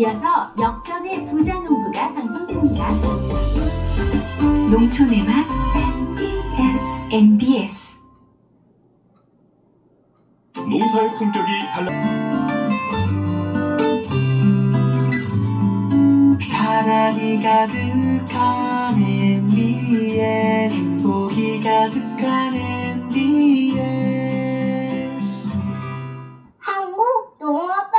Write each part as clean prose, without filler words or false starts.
이어서 역전의 부자농부가 방송됩니다. 농촌의 맛 NBS 농사의 품격이 달라. 사랑이 가득한 NBS, 행복이 가득한 NBS. 한국 농어방송.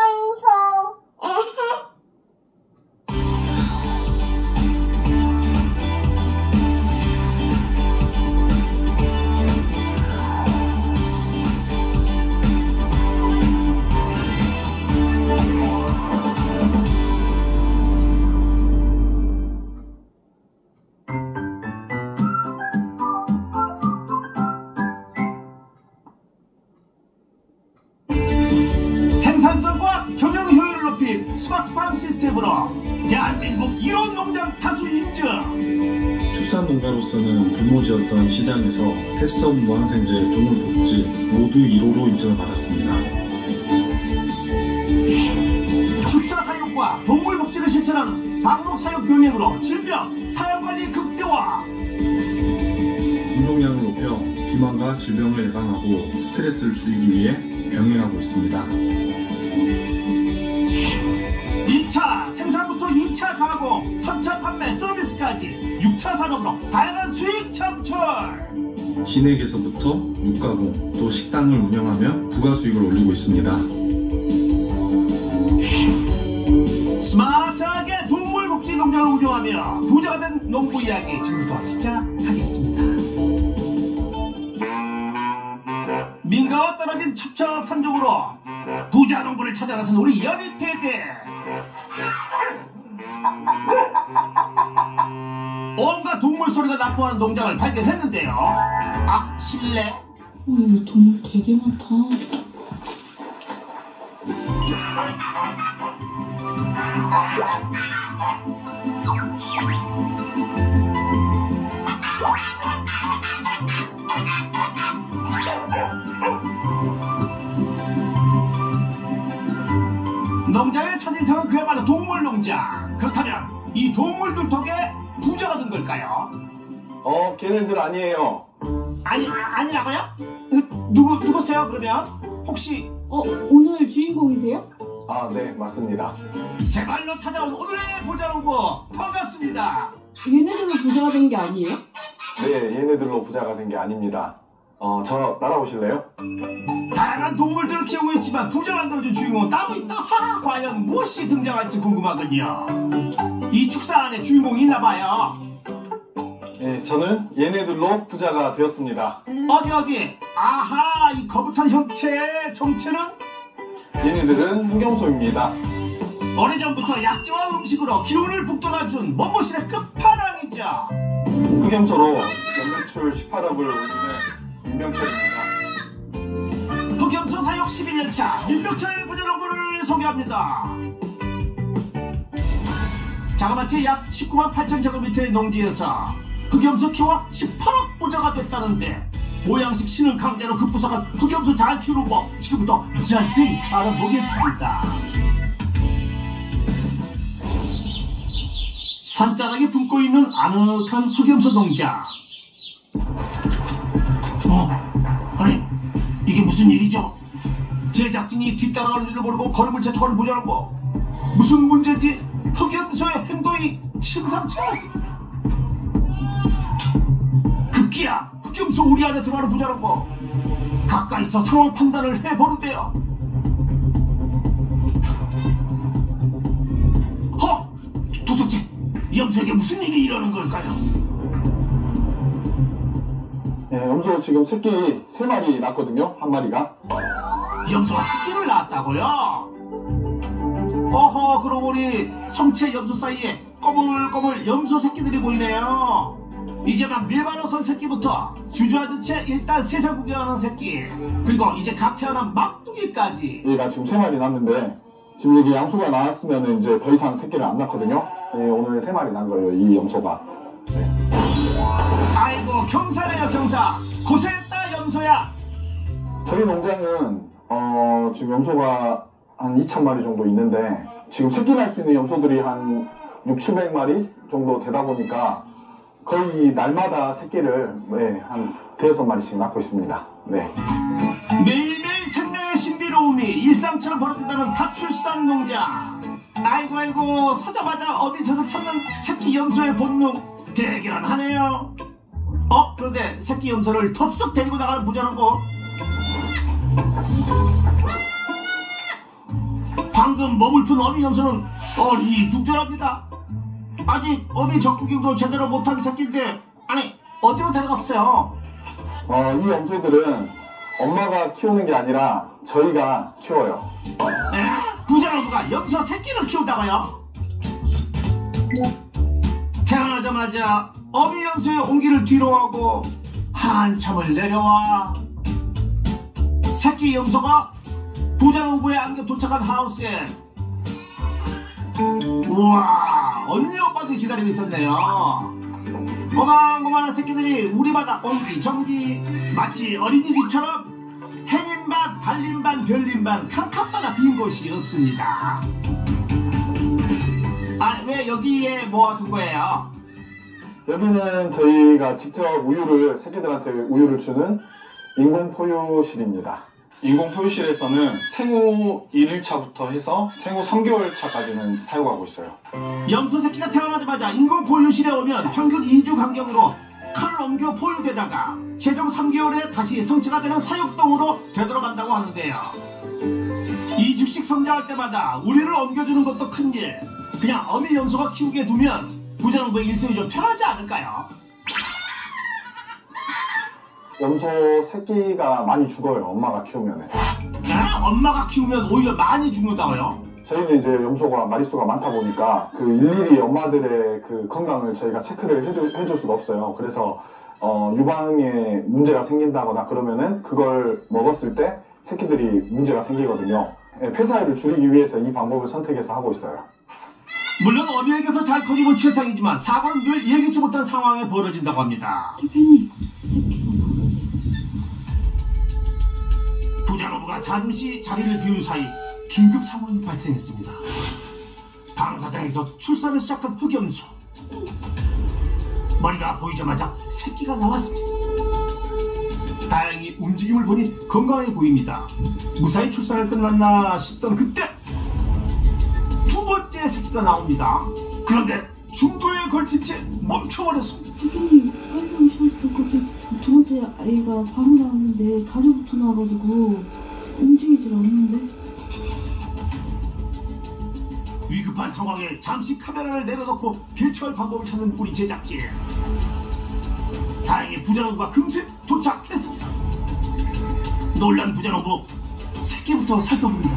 생산성과 경영 효율을 높인 스마트팜 시스템으로 대한민국 1호 농장 다수 인증. 축산농가로서는 불모지였던 시장에서 햇섭 무항생제 동물복지 모두 1호로 인정을 받았습니다. 축사사육과 동물복지를 실천하는 방목사육 병행으로 질병 사육관리 극대화. 운동량을 높여 비만과 질병을 예방하고 스트레스를 줄이기 위해 병행하고 있습니다. 1차 생산부터 2차 가공, 3차 판매 서비스까지 6차 산업으로 다양한 수익 창출. 진액에서부터 육가공, 또 식당을 운영하며 부가수익을 올리고 있습니다. 스마트하게 동물복지 농장을 운영하며 부자가 된 농부 이야기 지금부터 시작하겠습니다. 민가와 떨어진 첩첩산중으로 부자 농부를 찾아 나선 우리 연희패대. 온갖 동물 소리가 난무하는 농장을 발견했는데요. 아, 실례. 여기 동물 되게 많다. 농장의 첫인상은 그야말로 동물농장. 그렇다면 이 동물들 덕에 부자가 된 걸까요? 걔네들 아니에요. 아니라고요? 누구세요 그러면? 혹시 오늘 주인공이세요? 아, 네, 맞습니다. 제 말로 찾아온 오늘의 부자농부 반갑습니다. 얘네들로 부자가 된 게 아니에요? 네, 얘네들로 부자가 된 게 아닙니다. 저 따라오실래요? 다양한 동물들을 키우고 있지만 부자 만들어준 주인공은 따로 있다. 하하, 과연 무엇이 등장할지 궁금하군요. 이 축사 안에 주인공이 있나봐요. 네, 저는 얘네들로 부자가 되었습니다. 어디? 아하, 이 거북한 형체의 정체는? 얘네들은 흑염소입니다. 오래전부터 약재와 음식으로 기운을 북돋아준 몸보신의 끝판왕이죠. 흑염소로 연매출 18억을 올리는 윤명철입니다. 흑염소 사육 12년차 윤명철 부자농부를 소개합니다. 자그마치 약 19만 8천 제곱미터의 농지에서 흑염소 키워 18억 부자가 됐다는데 보양식 신흥 강자로 급부상한 흑염소 잘 키우는 법 지금부터 자세히 알아보겠습니다. 산자락에 품고 있는 아늑한 흑염소 농장. 아니 이게 무슨 일이죠? 제작진이 뒤따라가는 일을 모르고 걸음을 재촉하는 부자농부. 무슨 문제인지 흑염소의 행동이 심상치 않습니다. 급기야 흑염소 우리 안에 들어가는 부자농부. 가까이서 상황 판단을 해보는데요. 도대체 이 염소에게 무슨 일이 일어난 걸까요? 네, 염소 지금 새끼 3마리 낳았거든요, 한 마리가. 염소가 새끼를 낳았다고요? 그러고 보니 성체 염소 사이에 꼬물꼬물 염소 새끼들이 보이네요. 이제 막 밀반어선 새끼부터 주저앉은 채 일단 세상 구경하는 새끼, 그리고 이제 갓 태어난 막둥이까지. 얘가 지금 3마리 낳았는데 지금 여기 양수가 나왔으면 이제 더 이상 새끼를 안 낳거든요. 네, 오늘 3마리 낳은 거예요, 이 염소가. 네. 아이고 경사네요 경사. 고생했다 염소야. 저희 농장은 지금 염소가 한 2,000마리 정도 있는데 지금 새끼 날 수 있는 염소들이 한 600~700마리 정도 되다 보니까 거의 날마다 새끼를 한 5~6마리씩 낳고 있습니다. 네. 매일매일 생명의 신비로움이 일상처럼 벌어진다는 다출산 농장. 아이고 서자마자 어디 저도 찾는 새끼 염소의 본능 대견하네요. 그런데 새끼 염소를 덥석 데리고 나가는 부자농부. 방금 몸을 푼 어미 염소는 어리둥절합니다. 아직 어미 적구경도 제대로 못한 새끼인데 아니 어디로 데려갔어요? 이 염소들은 엄마가 키우는 게 아니라 저희가 키워요. 부자농부가 염소 새끼를 키우다가요? 태어나자마자 어미 염소의 온기를 뒤로하고 한참을 내려와 새끼 염소가 부자농부에 안겨 도착한 하우스에 우와 언니 오빠들이 기다리고 있었네요. 고만고만한 새끼들이 우리마다 옹기종기 마치 어린이집처럼 행인반 달림반 별림반 칸칸마다 빈 곳이 없습니다. 왜 여기에 모아둔 거예요? 여기는 저희가 직접 새끼들한테 우유를 주는 인공포유실입니다. 인공포유실에서는 생후 1일차부터 해서 생후 3개월차까지는 사용하고 있어요. 염소 새끼가 태어나자마자 인공포유실에 오면 평균 2주 간격으로 칼을 옮겨 포유되다가 최종 3개월에 다시 성체가 되는 사육동으로 되돌아간다고 하는데요. 2주씩 성장할 때마다 우리를 옮겨주는 것도 큰일. 그냥 어미 염소가 키우게 두면 부자농부의 일생이 좀 편하지 않을까요? 염소 새끼가 많이 죽어요. 엄마가 키우면. 엄마가 키우면 오히려 많이 죽는다고요? 저희는 이제 염소가 마리수가 많다 보니까 일일이 엄마들의 건강을 저희가 체크를 해줄 수가 없어요. 그래서 유방에 문제가 생긴다거나 그러면은 그걸 먹었을 때 새끼들이 문제가 생기거든요. 폐사율을 줄이기 위해서 이 방법을 선택해서 하고 있어요. 물론 어미에게서 잘 커지면 최상이지만 사고는 늘 예기치 못한 상황에 벌어진다고 합니다. 대표님, 부자농부가 잠시 자리를 비운 사이 긴급 상황이 발생했습니다. 방사장에서 출산을 시작한 흑염소. 머리가 보이자마자 새끼가 나왔습니다. 다행히 움직임을 보니 건강해 보입니다. 무사히 출산을 끝났나 싶던 그때 두 번째 새끼가 나옵니다. 그런데 중도에 걸친 채 멈춰버렸습니다. 대표님, 빨리 오셨을 때 두 번째 아이가 바로 나왔는데 다리부터 나와가지고 움직이질 않는데. 위급한 상황에 잠시 카메라를 내려놓고 대처할 방법을 찾는 우리 제작진. 다행히 부자농부가 금세 도착했습니다. 놀란 부자농부 새끼부터 살펴봅니다.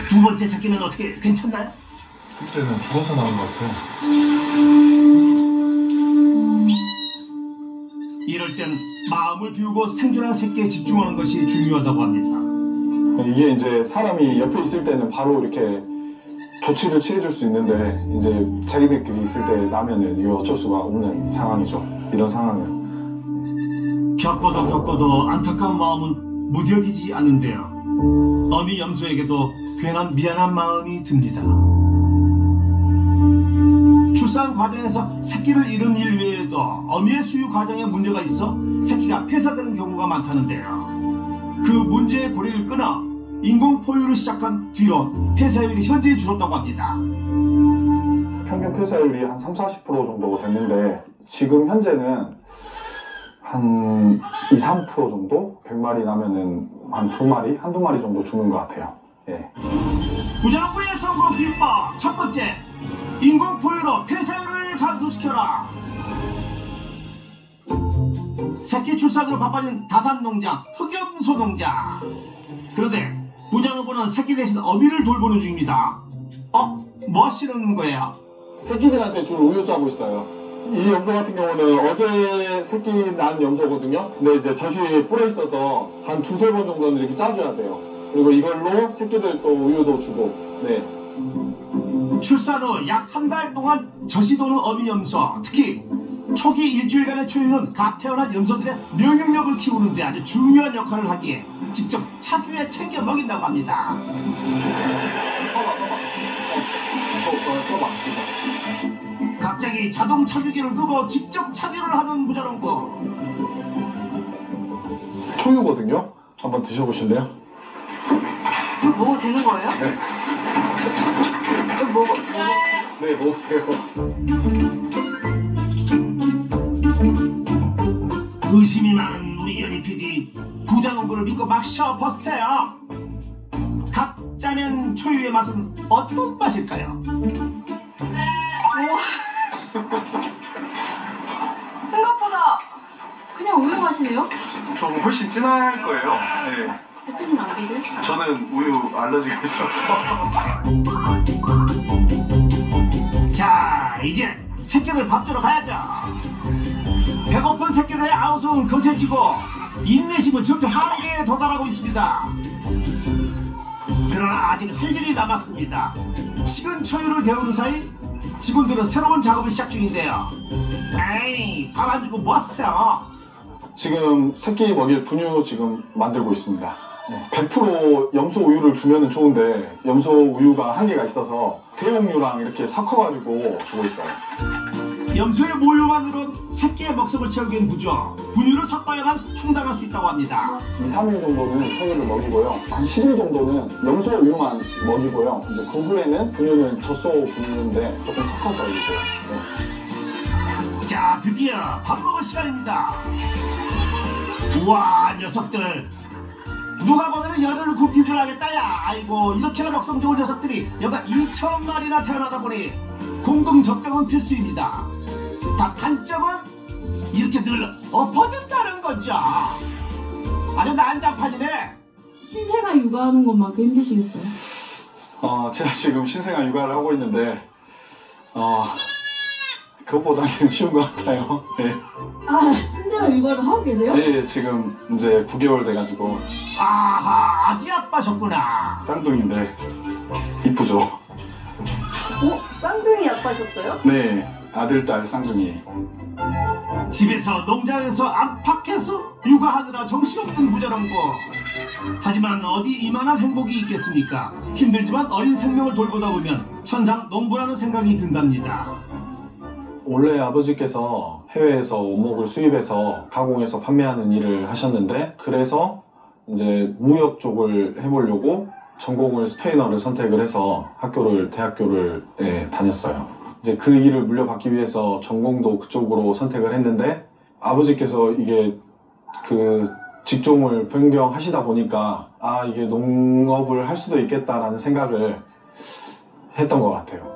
두 번째 새끼는 어떻게 괜찮나요? 첫째는 죽어서 나온 것 같아요. 이럴 땐 마음을 비우고 생존한 새끼에 집중하는 것이 중요하다고 합니다. 이게 이제 사람이 옆에 있을 때는 바로 이렇게 조치를 취해줄 수 있는데 이제 자기들끼리 있을 때 나면은 이거 어쩔 수가 없는 상황이죠. 이런 상황은. 겪어도 안타까운 마음은 무뎌지지 않는데요. 어미 염소에게도 괜한 미안한 마음이 듭니다. 출산 과정에서 새끼를 잃은 일 외에도 어미의 수유 과정에 문제가 있어 새끼가 폐사되는 경우가 많다는데요. 그 문제의 고리를 끊어 인공포유를 시작한 뒤로 폐사율이 현저히 줄었다고 합니다. 평균 폐사율이 한 30~40% 정도 됐는데 지금 현재는 한 2~3% 정도? 100마리 나면은 한 2마리? 한두 마리 정도 죽는 것 같아요. 예. 부자농부의 성공 비법 첫 번째, 인공포유로 폐사율을 감소시켜라. 새끼 출산으로 바빠진 다산농장, 흑염소 농장. 그런데 부자농부는 새끼 대신 어미를 돌보는 중입니다. 뭐 하시는 거예요? 새끼들한테 줄 우유 짜고 있어요. 이 염소 같은 경우는 어제 새끼 난 염소거든요. 근데 이제 젖이 불어 있어서 한 2~3번 정도는 이렇게 짜줘야 돼요. 그리고 이걸로 새끼들 또 우유도 주고. 네. 출산 후 약 한 달 동안 젖이 도는 어미 염소, 특히 초기 일주일간의 초유는 갓 태어난 염소들의 면역력을 키우는 데 아주 중요한 역할을 하기에 직접 차규에 챙겨 먹인다고 합니다. 갑자기 자동 차규기를 끄고 직접 차규를 하는 부자농부. 초유거든요. 한번 드셔보실래요? 이거 먹어도 되는 거예요? 네. 이거 먹어. 네, 먹으세요. 의심이 많은 우리 연희 PD, 부자농부를 믿고 마셔보세요. 각짜면 초유의 맛은 어떤 맛일까요? 생각보다 그냥 우유 맛이네요? 좀 훨씬 진할 거예요. 네. 대표님 안 드세요? 저는 우유 알러지가 있어서. 자, 이제 새끼들 밥 주러 가야죠. 배고픈 새끼들의 아우성은 거세지고 인내심은 점점 한계에 도달하고 있습니다. 그러나 아직 할 일이 남았습니다. 식은 초유를 데우는 사이 직원들은 새로운 작업을 시작 중인데요. 에이, 밥 안 주고 뭐 하세요? 지금 새끼 먹일 분유 지금 만들고 있습니다. 100% 염소 우유를 주면 좋은데 염소 우유가 한계가 있어서 대용유랑 이렇게 섞어가지고 주고 있어요. 염소의 모유만으로 새끼의 먹성을 채우기엔 부족. 분유를 섞어야만 충당할 수 있다고 합니다. 2, 3일 정도는 초유를 먹이고요. 한 10일 정도는 염소 우유만 먹이고요. 이제 그 후에는 분유는 젖소 분유인데 조금 섞어서 이제. 자, 드디어 밥 먹을 시간입니다. 우와, 녀석들. 누가 보면 열을 굽긴 줄 알겠다, 야. 아이고, 이렇게나 먹성 좋은 녀석들이 여가 2,000마리나 태어나다 보니 공동젖병은 필수입니다. 다 단점은 이렇게 늘 엎어진다는 거죠. 아주 난장판이네. 신생아 육아하는 것만큼 힘드시겠어요? 제가 지금 신생아 육아를 하고 있는데 그것보다는 쉬운 것 같아요. 네. 아, 신생아 육아를 하고 계세요? 네, 지금 이제 9개월 돼가지고 아하, 아기 아빠셨구나. 쌍둥이인데 이쁘죠? 쌍둥이 아빠셨어요? 네, 아들, 딸 쌍둥이. 집에서 농장에서 안팎에서 육아하느라 정신없는 부자농부. 하지만 어디 이만한 행복이 있겠습니까? 힘들지만 어린 생명을 돌보다 보면 천상 농부라는 생각이 든답니다. 원래 아버지께서 해외에서 원목을 수입해서 가공해서 판매하는 일을 하셨는데 그래서 이제 무역 쪽을 해보려고 전공을 스페인어를 선택을 해서 대학교를 다녔어요. 이제 그 일을 물려받기 위해서 전공도 그쪽으로 선택을 했는데 아버지께서 이게 그 직종을 변경하시다 보니까 이게 농업을 할 수도 있겠다라는 생각을 했던 것 같아요.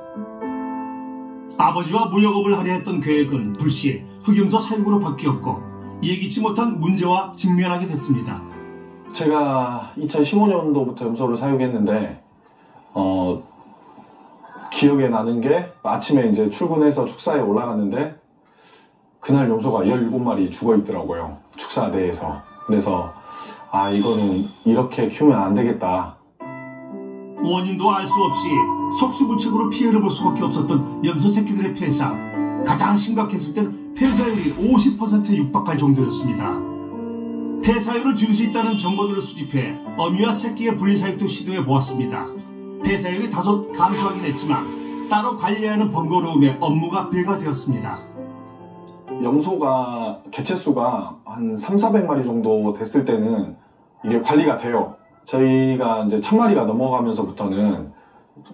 아버지와 무역업을 하려 했던 계획은 불시에 흑염소 사육으로 바뀌었고 예기치 못한 문제와 직면하게 됐습니다. 제가 2015년도부터 염소를 사육했는데 기억에 나는 게 아침에 이제 출근해서 축사에 올라갔는데 그날 염소가 17마리 죽어 있더라고요. 축사 내에서. 그래서 이거는 이렇게 키우면 안 되겠다. 원인도 알 수 없이 속수무책으로 피해를 볼 수밖에 없었던 염소 새끼들의 폐사. 가장 심각했을 땐 폐사율이 50%에 육박할 정도였습니다. 폐사율을 줄일 수 있다는 정보들을 수집해 어미와 새끼의 분리사육도 시도해 보았습니다. 폐사율이 다소 감소하긴 했지만 따로 관리하는 번거로움에 업무가 배가 되었습니다. 염소가 개체수가 한 300~400마리 정도 됐을 때는 이게 관리가 돼요. 저희가 이제 1000마리가 넘어가면서부터는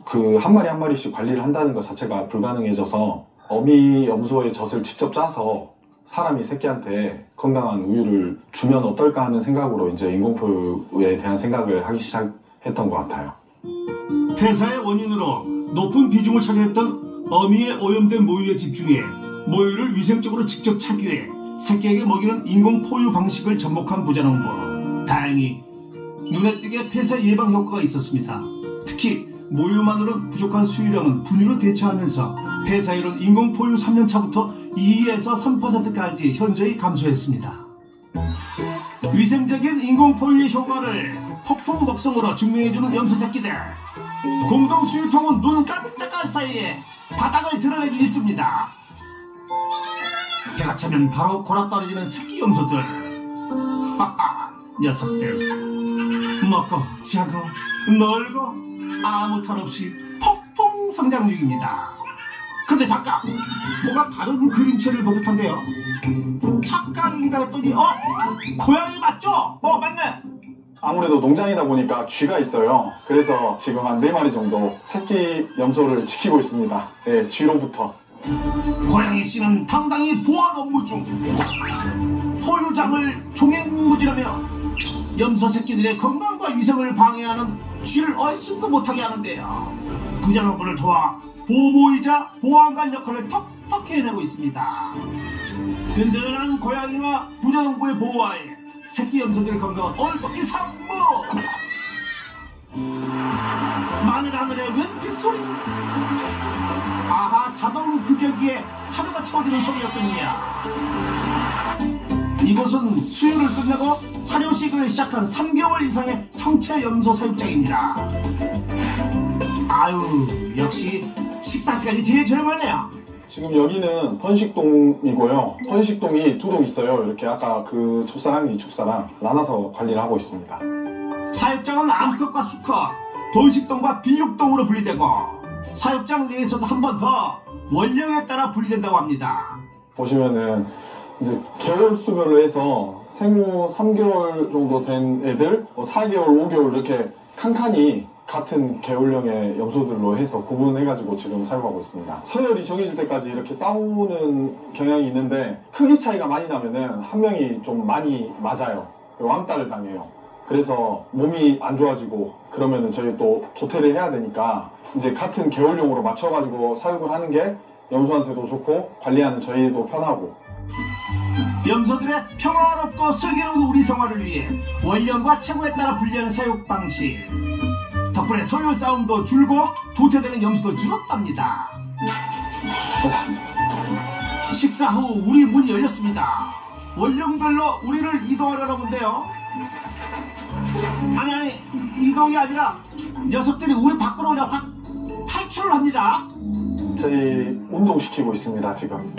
그 한 마리 한 마리씩 관리를 한다는 것 자체가 불가능해져서 어미 염소의 젖을 직접 짜서 사람이 새끼한테 건강한 우유를 주면 어떨까 하는 생각으로 이제 인공포유에 대한 생각을 하기 시작했던 것 같아요. 폐사의 원인으로 높은 비중을 차지했던 어미의 오염된 모유에 집중해 모유를 위생적으로 직접 착유해 새끼에게 먹이는 인공포유 방식을 접목한 부자농부. 다행히 눈에 띄게 폐사 예방 효과가 있었습니다. 특히 모유만으로 부족한 수유량은 분유로 대체하면서 폐사율은 인공포유 3년차부터 2에서 3%까지 현저히 감소했습니다. 위생적인 인공포유의 효과를 폭풍 먹성으로 증명해주는 염소 새끼들. 공동 수유통은 눈 깜짝할 사이에 바닥을 드러내기 일쑤입니다. 배가 차면 바로 골아떨어지는 새끼 염소들. 하하, 녀석들. 먹고 자고 놀고 아무 탈 없이 폭풍 성장 중입니다. 그런데 잠깐 뭔가 다른 그림체를 본 듯한데요. 착각인가 했더니 고양이 맞죠? 맞네. 아무래도 농장이다 보니까 쥐가 있어요. 그래서 지금 한 4마리 정도 새끼 염소를 지키고 있습니다. 네, 쥐로부터. 고양이 씨는 당당히 보안 업무 중 포유장을 종횡무진하며 염소 새끼들의 건강과 위생을 방해하는 쥐를 얼씬도 못하게 하는데요. 부자농부를 도와 보모이자 보안관 역할을 톡톡히 해내고 있습니다. 든든한 고양이와 부자농부의 보호하에 새끼 염소들의 건강은 오늘도 이상무. 마늘 하늘의 웬 빗소리. 아하, 자동 급여기에 사료가 채워지는 소리였군요. 이곳은 수유를 끝내고 사료식을 시작한 3개월 이상의 성체 염소 사육장입니다. 아유, 역시 식사 시간이 제일 저렴하네요. 지금 여기는 번식동이고요. 번식동이 2동 있어요. 이렇게 아까 그 축사랑 이 축사랑 나눠서 관리를 하고 있습니다. 사육장은 암컷과 수컷, 번식동과 비육동으로 분리되고 사육장 내에서도 한 번 더 원령에 따라 분리된다고 합니다. 보시면은 이제 개월 수별로 해서 생후 3개월 정도 된 애들, 4개월, 5개월 이렇게 칸칸이 같은 계울령의 염소들로 해서 구분해가지고 지금 사육하고 있습니다. 서열이 정해질 때까지 이렇게 싸우는 경향이 있는데 크기 차이가 많이 나면은 한 명이 좀 많이 맞아요. 왕따를 당해요. 그래서 몸이 안 좋아지고 그러면은 저희 또 도태를 해야 되니까 이제 같은 계울령으로 맞춰가지고 사육을 하는 게 염소한테도 좋고 관리하는 저희도 편하고. 염소들의 평화롭고 슬기로운 우리 생활을 위해 원령과 체구에 따라 분리하는 사육 방식. 덕분에 소유 싸움도 줄고 도태되는 염소도 줄었답니다. 식사 후 우리 문이 열렸습니다. 원령별로 우리를 이동하려나 본데요. 아니 이동이 아니라 녀석들이 우리 밖으로 그냥 확 탈출을 합니다. 저희 운동시키고 있습니다 지금.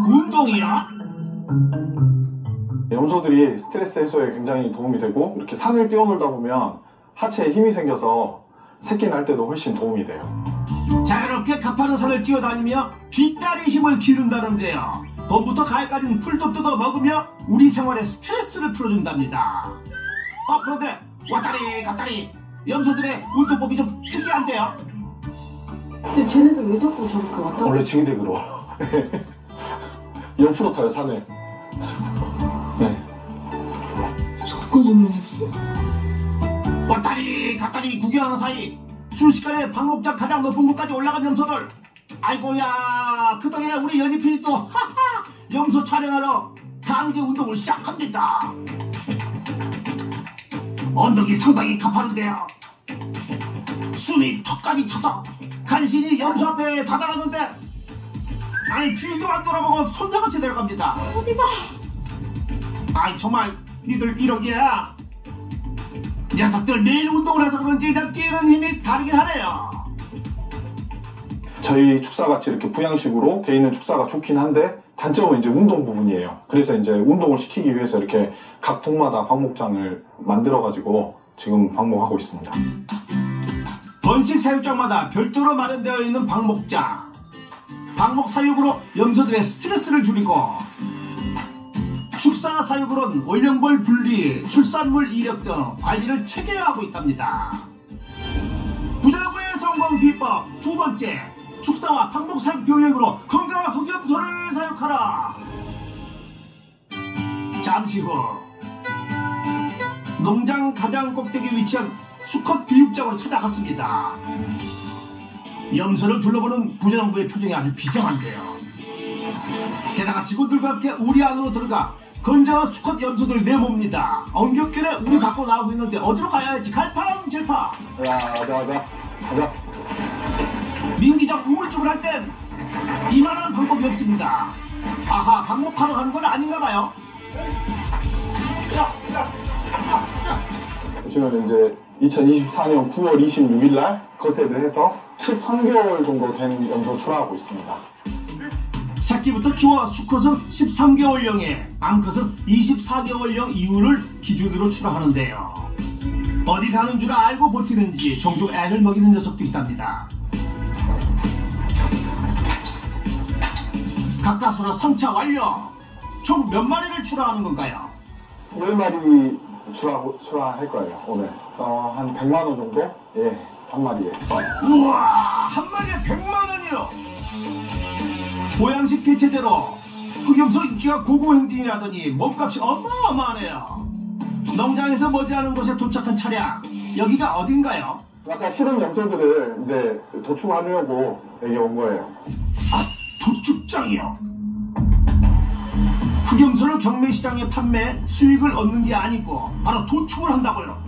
운동이야? 염소들이 스트레스 해소에 굉장히 도움이 되고 이렇게 산을 뛰어놀다 보면 하체에 힘이 생겨서 새끼 날 때도 훨씬 도움이 돼요. 자유롭게 가파른 산을 뛰어다니며 뒷다리 힘을 기른다는데요. 봄부터 가을까지는 풀도 뜯어 먹으며 우리 생활에 스트레스를 풀어준답니다. 그런데 왔다리 갔다리 염소들의 운동법이 좀 특이한데요. 근데 쟤네들 왜 자꾸 저렇게 왔다? 원래 지그재그로 옆으로 타요 산을. 네. 저까지 먹었어? 왔다리 갔다리 구경하는 사이 순식간에 방목장 가장 높은 곳까지 올라간 염소들. 아이고야, 그 덕에 우리 연희 PD도 염소 촬영하러 강제 운동을 시작합니다. 언덕이 상당히 가파른데요. 숨이 턱까지 차서 간신히 염소 앞에 다다랐는데 아니 뒤도 안 돌아보고 손사같이 내려갑니다. 어디가? 아이 정말 니들 이러기야. 녀석들 매일 운동을 해서 그런지 일단 뛰는 힘이 다르긴 하네요. 저희 축사같이 이렇게 부양식으로 돼 있는 축사가 좋긴 한데 단점은 이제 운동 부분이에요. 그래서 이제 운동을 시키기 위해서 이렇게 각 동마다 방목장을 만들어가지고 지금 방목하고 있습니다. 번식 사육장마다 별도로 마련되어 있는 방목장. 방목 사육으로 염소들의 스트레스를 줄이고 축사 사육으로는 원령벌 분리, 출산물 이력 등 관리를 체계화하고 있답니다. 부자농부의 성공 비법 두 번째, 축사와 방목 사육 병행으로 건강한 흑염소를 사육하라. 잠시 후 농장 가장 꼭대기에 위치한 수컷 비육장으로 찾아갔습니다. 염소를 둘러보는 부자농부의 표정이 아주 비장한데요. 게다가 직원들과 함께 우리 안으로 들어가 건장한 수컷 염소들 내몹니다. 엉겹결에 우리 밖으로 나오고 있는데 어디로 가야 할지 갈팡질팡. 가자. 민기적 우물쭈물 할 땐 이만한 방법이 없습니다. 아하, 방목하러 가는 건 아닌가 봐요. 보시면 이제 2024년 9월 26일 날 거세를 해서 13개월 정도 된 염소 출하하고 있습니다. 새끼부터 키워 수컷은 13개월령에 암컷은 24개월령 이후를 기준으로 출하하는데요. 어디 가는 줄 알고 버티는지 종종 애를 먹이는 녀석도 있답니다. 가까스로 선차 완료. 총 몇 마리를 출하하는 건가요? 10마리 출하할 거예요, 오늘. 한 100만 원 정도? 예, 한 마리에. 우와, 한 마리에 100만 원이요. 보양식 대체제로 흑염소 인기가 고공행진이라더니 몸값이 어마어마하네요. 농장에서 머지않은 곳에 도착한 차량, 여기가 어딘가요? 아까 실은 염소들을 이제 도축하려고 여기 온 거예요. 아, 도축장이요? 흑염소를 경매시장에 판매, 수익을 얻는 게 아니고 바로 도축을 한다고요?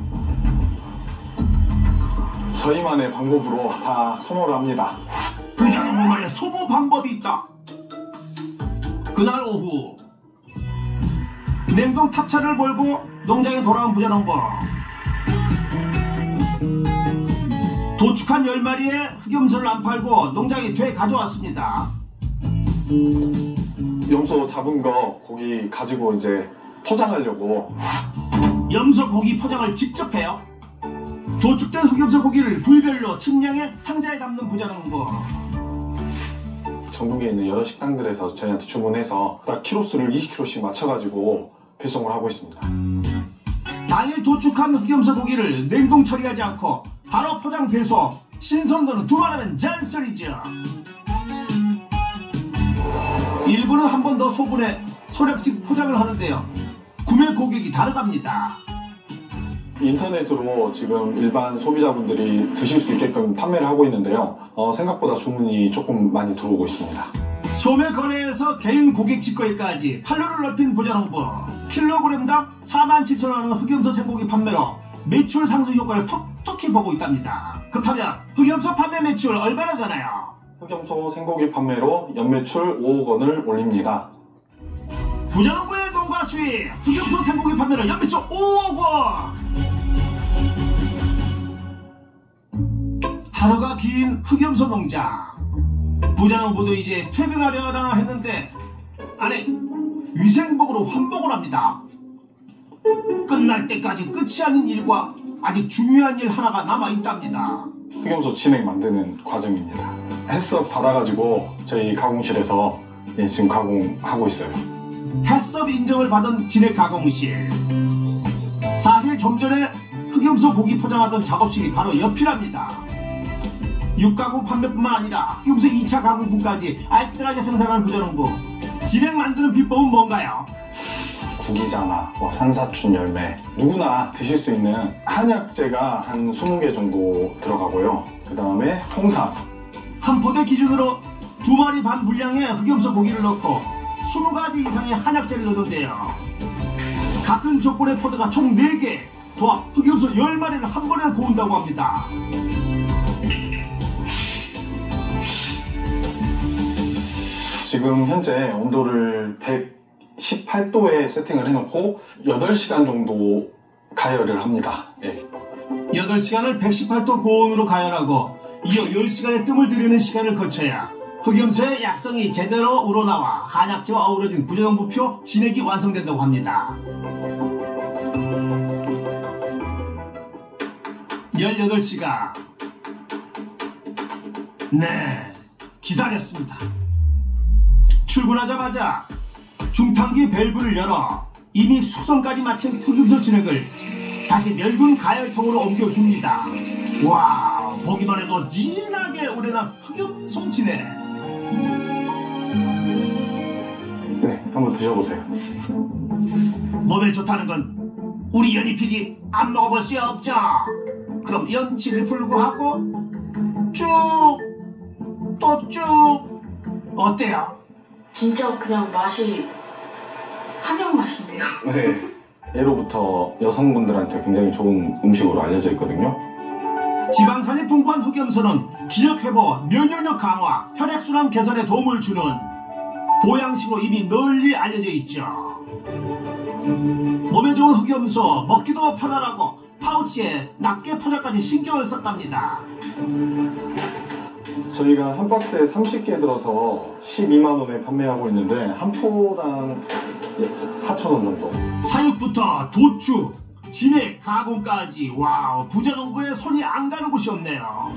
저희만의 방법으로 다 소모를 합니다. 부자농부 말에 소모 방법이 있다. 그날 오후 냉동 탑차를 몰고 농장에 돌아온 부자농부. 도축한 10마리의 흑염소를 안 팔고 농장에 되가져왔습니다. 염소 잡은 거 고기 가지고 이제 포장하려고. 염소 고기 포장을 직접 해요. 도축된 흑염소 고기를 부위별로 측량해 상자에 담는 부자농부. 전국에 있는 여러 식당들에서 저희한테 주문해서 딱 키로수를 20kg씩 맞춰가지고 배송을 하고 있습니다. 당일 도축한 흑염소 고기를 냉동 처리하지 않고 바로 포장 배송. 신선도는 두말하면 잔소리죠. 일부는 한 번 더 소분해 소량씩 포장을 하는데요. 구매 고객이 다르답니다. 인터넷으로 지금 일반 소비자분들이 드실 수 있게끔 판매를 하고 있는데요. 생각보다 주문이 조금 많이 들어오고 있습니다. 소매 거래에서 개인 고객 직거래까지 판로를 넓힌 부자농부. 킬로그램당 47,000원의 흑염소 생고기 판매로 매출 상승 효과를 톡톡히 보고 있답니다. 그렇다면 흑염소 판매 매출 얼마나 되나요? 흑염소 생고기 판매로 연매출 5억 원을 올립니다. 부자농부의 농가 수익, 흑염소 생고기 판매로 연매출 5억 원! 하루가 긴 흑염소 농장. 부자농부도 이제 퇴근하려나 했는데 아니, 위생복으로 환복을 합니다. 끝날 때까지 끝이 아닌 일과 아직 중요한 일 하나가 남아있답니다. 흑염소 진액 만드는 과정입니다. 햇섭 받아가지고 저희 가공실에서 지금 가공하고 있어요. 햇섭 인정을 받은 진액 가공실. 사실 좀 전에 흑염소 고기 포장하던 작업실이 바로 옆이랍니다. 육가공 판매뿐만 아니라 흑염소 2차 가공품까지 알뜰하게 생산한 부자농부. 진액 만드는 비법은 뭔가요? 구기자나 산사춘 열매, 누구나 드실 수 있는 한약재가 한 20개 정도 들어가고요. 그 다음에 홍삼. 한 포대 기준으로 2마리 반 분량의 흑염소 고기를 넣고 20가지 이상의 한약재를 넣는데요. 같은 조건의 포대가 총 4개, 도합 흑염소 10마리를 한 번에 고운다고 합니다. 지금 현재 온도를 118도에 세팅을 해놓고 8시간 정도 가열을 합니다. 예. 8시간을 118도 고온으로 가열하고 이어 10시간의 뜸을 들이는 시간을 거쳐야 흑염소의 약성이 제대로 우러나와 한약재와 어우러진 부자농부표 진액이 완성된다고 합니다. 18시간. 네, 기다렸습니다. 출근하자마자 중탕기 밸브를 열어 이미 숙성까지 마친 흑염소 진액을 다시 멸분 가열통으로 옮겨줍니다. 와, 보기만 해도 진하게 우러난 흑염소 진액. 네, 한번 드셔보세요. 몸에 좋다는 건 우리 연희 PD 안 먹어볼 수 없죠. 그럼 연치를 풀고 하고 쭉 또 쭉. 어때요? 진짜 그냥 맛이 한약 맛인데요. 네. 예로부터 여성분들한테 굉장히 좋은 음식으로 알려져 있거든요. 지방산이 풍부한 흑염소는 기력회복, 면역력 강화, 혈액순환 개선에 도움을 주는 보양식으로 이미 널리 알려져 있죠. 몸에 좋은 흑염소, 먹기도 편안하고 파우치에 낱개 포장까지 신경을 썼답니다. 저희가 한 박스에 30개 들어서 12만 원에 판매하고 있는데 한 포당 4,000원 정도. 사육부터 도축, 진액 가공까지. 와우, 부자농부의 손이 안 가는 곳이 없네요.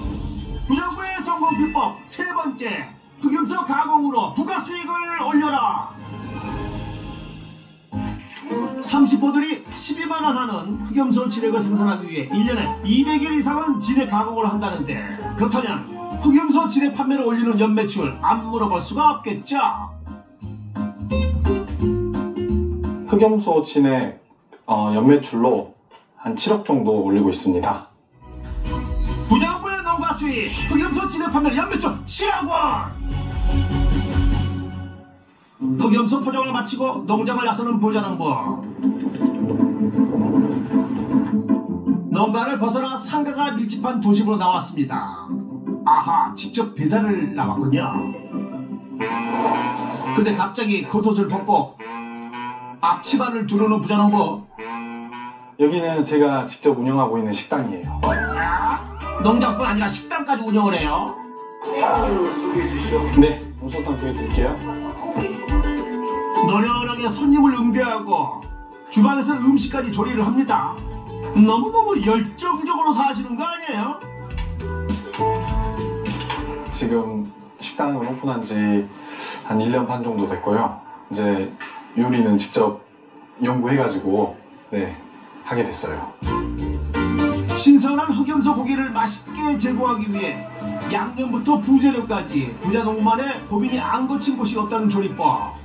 부자농부의 성공 비법 세 번째, 흑염소 가공으로 부가 수익을 올려라. 30호들이 12만원 하는 흑염소 진액을 생산하기 위해 1년에 200일 이상은 진액 가공을 한다는데, 그렇다면 흑염소 진액 판매를 올리는 연매출 안 물어볼 수가 없겠죠. 흑염소 진액 연매출로 한 7억 정도 올리고 있습니다. 부자농부의 농가 수익, 흑염소 진액 판매 연매출 7억 원. 흑염소 포장을 마치고 농장을 나서는 부자농부. 농가를 벗어나 상가가 밀집한 도심으로 나왔습니다. 아하, 직접 배달을 나왔군요. 근데 갑자기 겉옷을 벗고 앞치마를 두르는 부자농부. 여기는 제가 직접 운영하고 있는 식당이에요. 농장뿐 아니라 식당까지 운영을 해요. 네, 솜사탕 2개 드릴게요. 노련하게 손님을 응대하고 주방에서 음식까지 조리를 합니다. 너무너무 열정적으로 사시는 거 아니에요? 지금 식당을 오픈한 지 한 1년 반 정도 됐고요. 이제 요리는 직접 연구해가지고 하게 됐어요. 신선한 흑염소 고기를 맛있게 제공하기 위해 양념부터 부재료까지 부자농부만의 고민이 안 거친 곳이 없다는 조리법.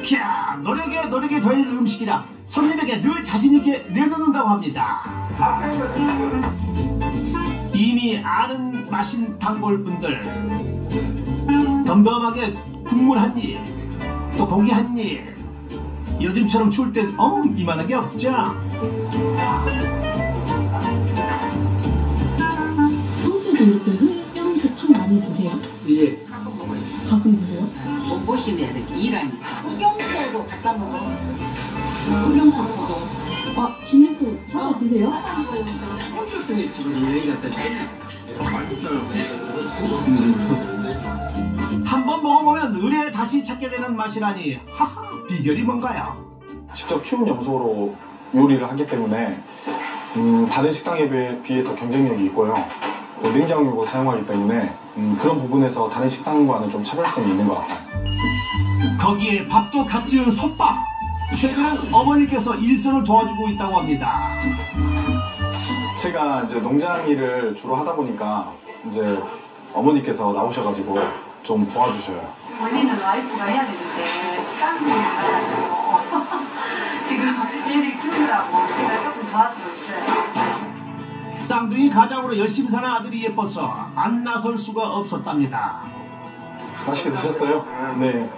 캬, 노력에 더해진 음식이라 손님에게 늘 자신있게 내놓는다고 합니다. 이미 아는 맛인 단골분들, 덤덤하게 국물 한 입, 또 고기 한 입. 요즘처럼 추울 땐 이만하게 없죠. 평소에도 이렇게 흑염소 참 많이 드세요? 예. 가끔 드세요? 돈 보시면 일하니까. 흑염소도 갖다 먹어. 흑염소도. 아, 진액도 사서 드세요? 혼자 중에 지금 여행 갔다 한번 먹어보면 의뢰 다시 찾게 되는 맛이라니. 하하, 비결이 뭔가요? 직접 키운 염소로 요리를 하기 때문에 다른 식당에 비해서 경쟁력이 있고요. 냉장육을 사용하기 때문에 그런 부분에서 다른 식당과는 좀 차별성이 있는 것 같아요. 거기에 밥도 갓 지은 솥밥. 최근 어머니께서 일손을 도와주고 있다고 합니다. 제가 이제 농장 일을 주로 하다 보니까 이제 어머니께서 나오셔가지고 좀 도와주셔요. 원래는 와이프가 해야 되는데 쌍둥이를 가지고 지금 얘를 키우느라고 제가 조금 도와주고 있어요. 쌍둥이 가장으로 열심히 사는 아들이 예뻐서 안 나설 수가 없었답니다. 맛있게 드셨어요? 네.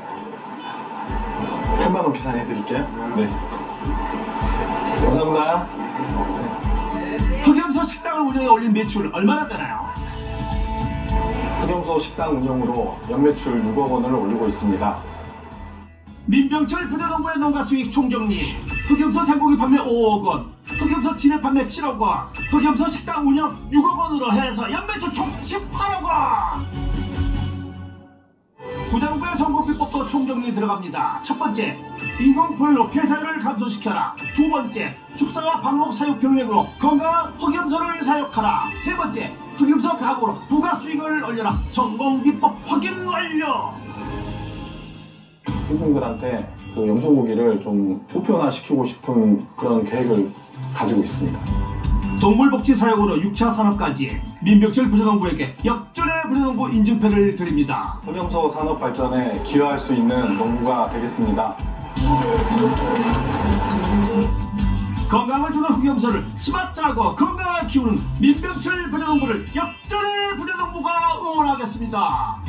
3만 원 계산해드릴게요. 네. 감사합니다. 흑염소 식당을 운영해 올린 매출 얼마나 되나요? 흑염소 식당 운영으로 연매출 6억 원을 올리고 있습니다. 민병철 부자농부의 농가 수익 총정리. 흑염소 생고기 판매 5억 원, 흑염소 진액 판매 7억 원, 흑염소 식당 운영 6억 원으로 해서 연매출 총 18억 원. 부자농부의 성공 비법도 총정리 들어갑니다. 첫 번째, 인공포유로 폐사율을 감소시켜라. 두 번째, 축사와 방목 사육 병력으로 건강한 흑염소를 사육하라. 세 번째, 흑염소 가공으로 부가 수익을 올려라. 성공 비법 확인 완료. 손님들한테 그 염소고기를 좀 보편화시키고 싶은 그런 계획을 가지고 있습니다. 동물복지 사역으로 6차 산업까지 민병철 부자농부에게 역전의 부자농부 인증패를 드립니다. 흑염소 산업 발전에 기여할 수 있는 농부가 되겠습니다. 건강을 주는 흑염소를 스마트하고 건강하게 키우는 민병철 부자농부를 역전의 부자농부가 응원하겠습니다.